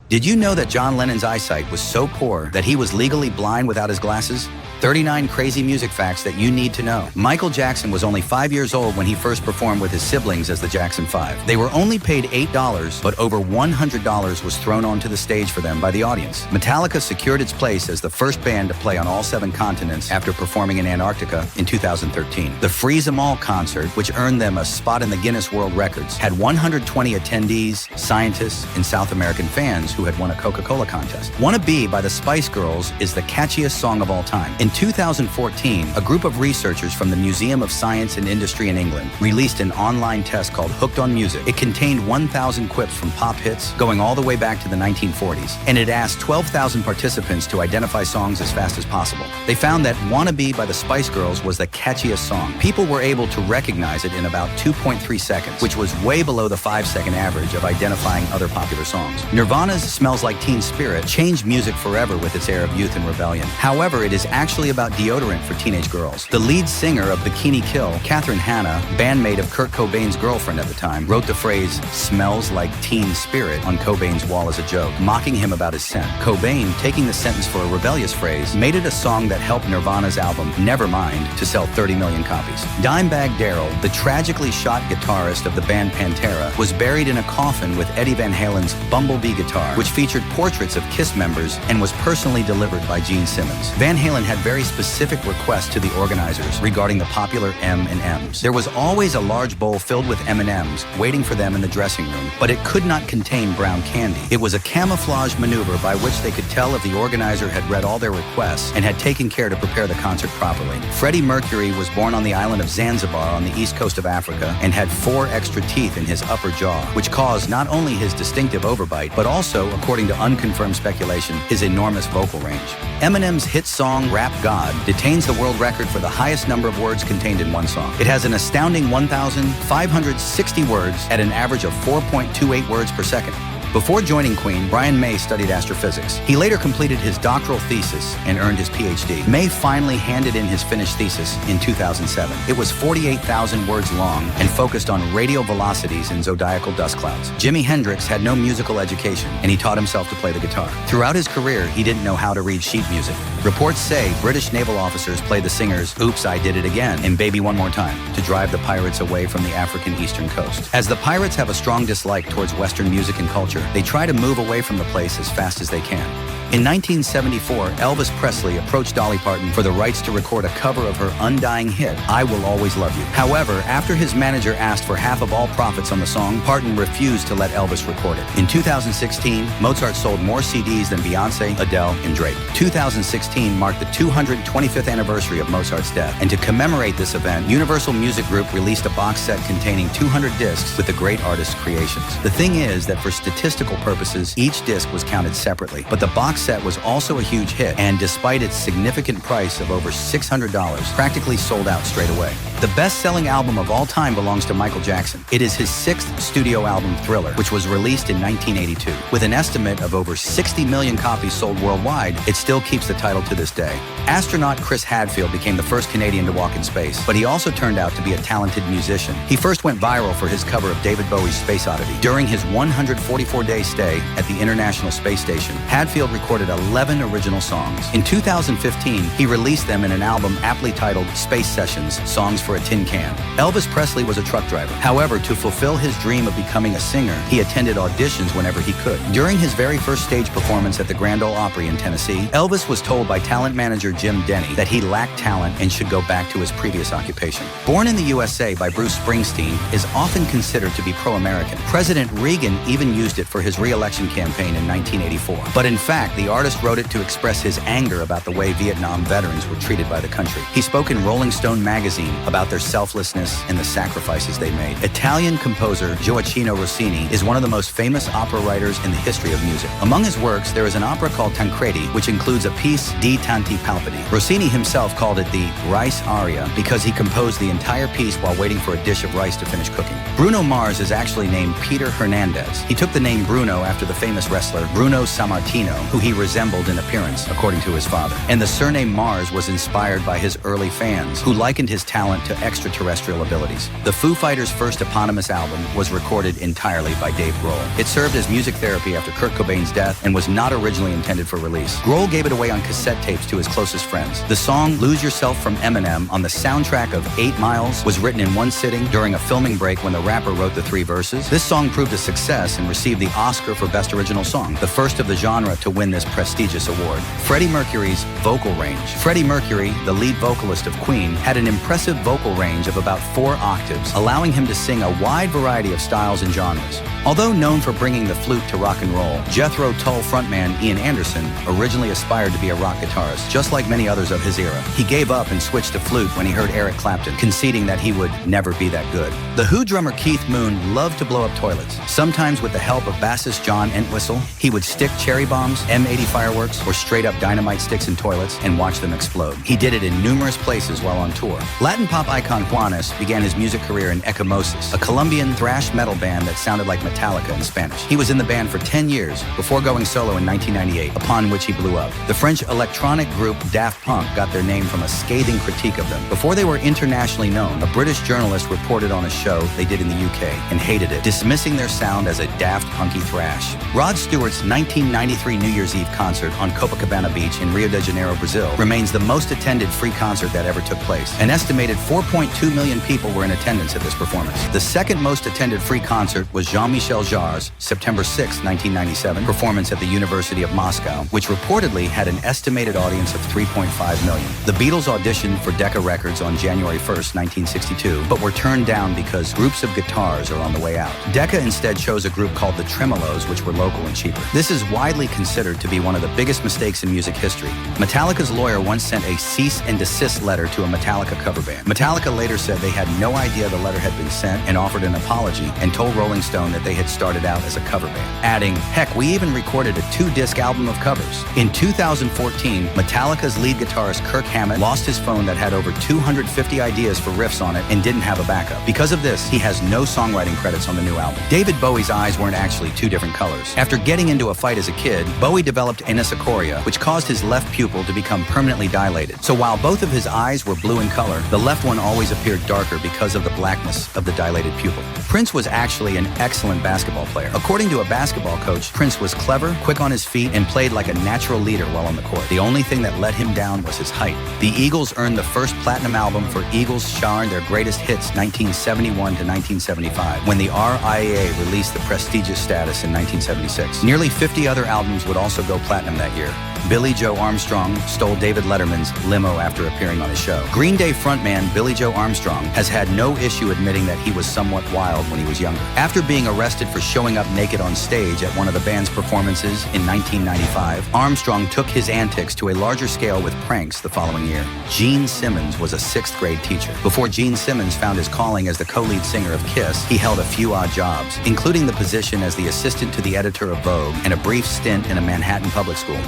Did you know that John Lennon's eyesight was so poor that he was legally blind without his glasses? 39 crazy music facts that you need to know. Michael Jackson was only 5 years old when he first performed with his siblings as the Jackson 5. They were only paid $8, but over $100 was thrown onto the stage for them by the audience. Metallica secured its place as the first band to play on all 7 continents after performing in Antarctica in 2013. The Freeze 'Em All concert, which earned them a spot in the Guinness World Records, had 120 attendees, scientists, and South American fans who had won a Coca-Cola contest. Wanna Be by the Spice Girls is the catchiest song of all time. In 2014, a group of researchers from the Museum of Science and Industry in England released an online test called Hooked on Music. It contained 1,000 quips from pop hits going all the way back to the 1940s, and it asked 12,000 participants to identify songs as fast as possible. They found that Wanna Be by the Spice Girls was the catchiest song. People were able to recognize it in about 2.3 seconds, which was way below the 5-second average of identifying other popular songs. Nirvana's Smells Like Teen Spirit changed music forever with its air of youth and rebellion. However, it is actually about deodorant for teenage girls. The lead singer of Bikini Kill, Catherine Hanna, bandmate of Kurt Cobain's girlfriend at the time, wrote the phrase "smells like teen spirit" on Cobain's wall as a joke, mocking him about his scent. Cobain, taking the sentence for a rebellious phrase, made it a song that helped Nirvana's album Nevermind to sell 30 million copies. Dimebag Darrell, the tragically shot guitarist of the band Pantera, was buried in a coffin with Eddie Van Halen's Bumblebee guitar, which featured portraits of Kiss members and was personally delivered by Gene Simmons. Van Halen had very specific requests to the organizers regarding the popular M&Ms. There was always a large bowl filled with M&Ms waiting for them in the dressing room, but it could not contain brown candy. It was a camouflage maneuver by which they could tell if the organizer had read all their requests and had taken care to prepare the concert properly. Freddie Mercury was born on the island of Zanzibar on the east coast of Africa and had 4 extra teeth in his upper jaw, which caused not only his distinctive overbite, but also, according to unconfirmed speculation, his enormous vocal range. Eminem's hit song Rap God detains the world record for the highest number of words contained in one song. It has an astounding 1,560 words at an average of 4.28 words per second. Before joining Queen, Brian May studied astrophysics. He later completed his doctoral thesis and earned his PhD. May finally handed in his finished thesis in 2007. It was 48,000 words long and focused on radial velocities in zodiacal dust clouds. Jimi Hendrix had no musical education, and he taught himself to play the guitar. Throughout his career, he didn't know how to read sheet music. Reports say British naval officers played the singers "Oops, I Did It Again" and "Baby One More Time" to drive the pirates away from the African eastern coast. As the pirates have a strong dislike towards Western music and culture, they try to move away from the place as fast as they can. In 1974, Elvis Presley approached Dolly Parton for the rights to record a cover of her undying hit, "I Will Always Love You." However, after his manager asked for half of all profits on the song, Parton refused to let Elvis record it. In 2016, Mozart sold more CDs than Beyoncé, Adele, and Drake. 2016 marked the 225th anniversary of Mozart's death, and to commemorate this event, Universal Music Group released a box set containing 200 discs with the great artist's creations. The thing is that for statistical purposes, each disc was counted separately, but the box set was also a huge hit, and despite its significant price of over $600, practically sold out straight away. The best-selling album of all time belongs to Michael Jackson. It is his 6th studio album, Thriller, which was released in 1982. With an estimate of over 60 million copies sold worldwide, it still keeps the title to this day. Astronaut Chris Hadfield became the first Canadian to walk in space, but he also turned out to be a talented musician. He first went viral for his cover of David Bowie's Space Oddity. During his 144-day stay at the International Space Station, Hadfield recorded 11 original songs. In 2015, he released them in an album aptly titled Space Sessions, Songs for a Tin Can. Elvis Presley was a truck driver. However, to fulfill his dream of becoming a singer, he attended auditions whenever he could. During his very first stage performance at the Grand Ole Opry in Tennessee, Elvis was told by talent manager Jim Denny that he lacked talent and should go back to his previous occupation. Born in the USA by Bruce Springsteen is often considered to be pro-American. President Reagan even used it for his re-election campaign in 1984. But in fact, the artist wrote it to express his anger about the way Vietnam veterans were treated by the country. He spoke in Rolling Stone magazine about their selflessness and the sacrifices they made. Italian composer Gioacchino Rossini is one of the most famous opera writers in the history of music. Among his works, there is an opera called Tancredi, which includes a piece Di Tanti Palpiti. Rossini himself called it the rice aria because he composed the entire piece while waiting for a dish of rice to finish cooking. Bruno Mars is actually named Peter Hernandez. He took the name naming Bruno after the famous wrestler Bruno Sammartino, who he resembled in appearance, according to his father. And the surname Mars was inspired by his early fans, who likened his talent to extraterrestrial abilities. The Foo Fighters' first eponymous album was recorded entirely by Dave Grohl. It served as music therapy after Kurt Cobain's death and was not originally intended for release. Grohl gave it away on cassette tapes to his closest friends. The song Lose Yourself from Eminem on the soundtrack of 8 Miles was written in one sitting during a filming break when the rapper wrote the 3 verses. This song proved a success and received the Oscar for Best Original Song, the first of the genre to win this prestigious award. Freddie Mercury's vocal range. Freddie Mercury, the lead vocalist of Queen, had an impressive vocal range of about 4 octaves, allowing him to sing a wide variety of styles and genres. Although known for bringing the flute to rock and roll, Jethro Tull frontman Ian Anderson originally aspired to be a rock guitarist, just like many others of his era. He gave up and switched to flute when he heard Eric Clapton, conceding that he would never be that good. The Who drummer Keith Moon loved to blow up toilets. Sometimes with the help of bassist John Entwistle, he would stick cherry bombs, M80 fireworks, or straight up dynamite sticks in toilets and watch them explode. He did it in numerous places while on tour. Latin pop icon Juanes began his music career in Ecchymosis, a Colombian thrash metal band that sounded like Metallica in Spanish. He was in the band for 10 years before going solo in 1998, upon which he blew up. The French electronic group Daft Punk got their name from a scathing critique of them. Before they were internationally known, a British journalist reported on a show they did in the UK and hated it, dismissing their sound as a daft punky thrash. Rod Stewart's 1993 New Year's Eve concert on Copacabana Beach in Rio de Janeiro, Brazil, remains the most attended free concert that ever took place. An estimated 4.2 million people were in attendance at this performance. The second most attended free concert was Jean-Michel Jarre's September 6, 1997, performance at the University of Moscow, which reportedly had an estimated audience of 3.5 million. The Beatles auditioned for Decca Records on January 1st, 1962, but were turned down because groups of guitars are on the way out. Decca instead chose a group called the Tremolos, which were local and cheaper. This is widely considered to be one of the biggest mistakes in music history. Metallica's lawyer once sent a cease and desist letter to a Metallica cover band. Metallica later said they had no idea the letter had been sent and offered an apology and told Rolling Stone that they had started out as a cover band, adding, "Heck, we even recorded a 2-disc album of covers." In 2014, Metallica's lead guitarist Kirk Hammett lost his phone that had over 250 ideas for riffs on it and didn't have a backup. Because of this, he has no songwriting credits on the new album. David Bowie's eyes weren't actually 2 different colors. After getting into a fight as a kid, Bowie developed anisocoria, which caused his left pupil to become permanently dilated. So while both of his eyes were blue in color, the left one always appeared darker because of the blackness of the dilated pupil. Prince was actually an excellent basketball player. According to a basketball coach, Prince was clever, quick on his feet, and played like a natural leader while on the court. The only thing that let him down was his height. The Eagles earned the first platinum album for Eagles Charn Their Greatest Hits 1971 to 1975, when the RIAA released the prestigious status in 1976. Nearly 50 other albums would also go platinum that year. Billy Joe Armstrong stole David Letterman's limo after appearing on his show. Green Day frontman Billy Joe Armstrong has had no issue admitting that he was somewhat wild when he was younger. After being arrested for showing up naked on stage at one of the band's performances in 1995, Armstrong took his antics to a larger scale with pranks the following year. Gene Simmons was a 6th grade teacher. Before Gene Simmons found his calling as the co-lead singer of Kiss, he held a few odd jobs, including the position as the assistant to the editor of Vogue and a brief stint in a Manhattan public school.